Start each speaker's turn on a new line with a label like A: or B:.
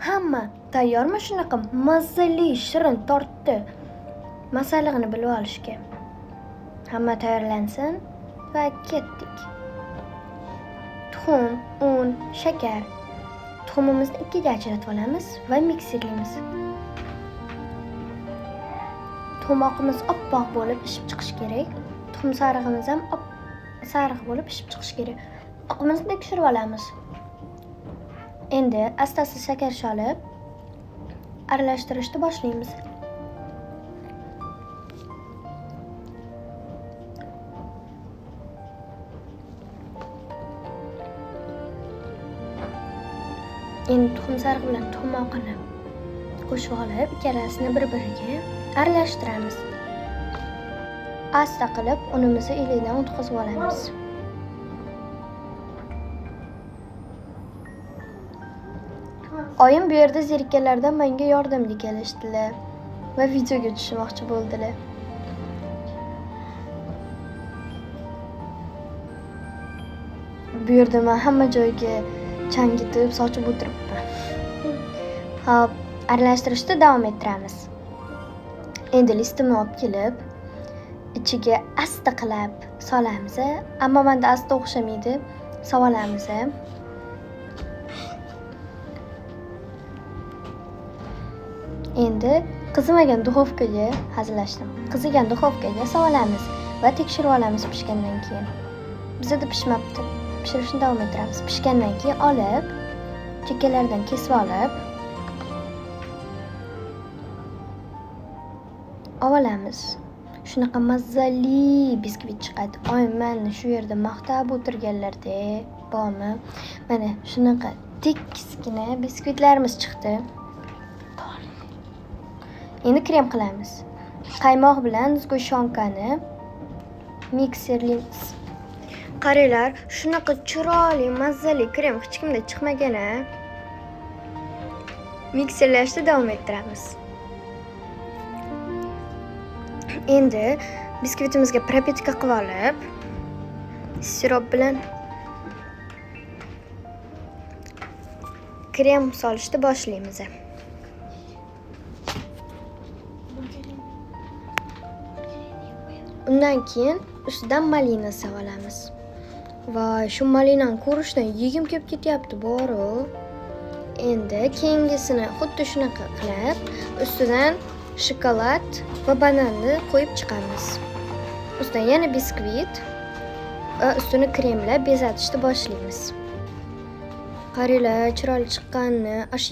A: Hamma tayyormi shunaqa mazali, shirin tortni masallig'ini bilib olishga? Hamma tayyorlansin va ketdik. Tuxum, un, shakar. Tuxumimizni ikkiga ajratib olamiz va mikserlaymiz. Tuxum oqimiz oppoq bo'lib pishib chiqishi kerak. Tuxum sarig'imiz ham sariq bo'lib pishib chiqishi kerak. Oqimizni tekshirib olamiz. Endi asta-asta shakar solib aralashtirishni boshlaymiz. Endi tuxum sarig'i bilan tuxum oqini qo'shib olib, ikkalasini bir-biriga aralashtiramiz. Asta qilib unimizni ilidan o'tkazib olamiz. Oyim bu yerda zerikkanlardan menga yordamga kelishdilar va videoga tushmoqchi bo'ldilar. Bu yerda men hamma joyga changitib, sochib o'tiribman. Hop, aralashtirishda davom ettiramiz. Endi listimni olib kelib, ichiga asta qilib solamiz, ammo menda asta o'xshamaydi. Solamiz. Endi qizimagan duxovkaga hazillashdim. Qizigan duxovkaga solamiz va tekshirib olamiz pishgandan keyin. Bizda pishmabdi. Pishirishni davom ettiramiz. Pishgandan keyin olib, chekkalardan kesib olamiz. Shunaqa mazali biskvit chiqadi. Oyim meni shu yerda maqtab o'tirganlarda, bormi? Mana shunaqa tekisgina biskvitlarimiz chiqdi. Endi krem qilamiz. Qaymoq bilan zgo'shonkani mikserlaymiz. Qaranglar, shunaqa chiroyli, mazali krem hech kimda chiqmagan-a. Mikserlashda davom ettiramiz. Endi biskvitimizga propitka qilib olib, sirop bilan krem solishni boshlaymiz. Undan keyin ustidan malina solamiz. Voy, shu malinani ko'rishdan yegim kelib ketyapti, bor-u. Endi keyingisini xuddi shunaqa qilib, ustidan shokolad va bananni qo'yib chiqamiz. Ustidan yana biskvit va ustini kremlab bezatishni boshlaymiz. Qaranglar, chiroyli chiqqanini.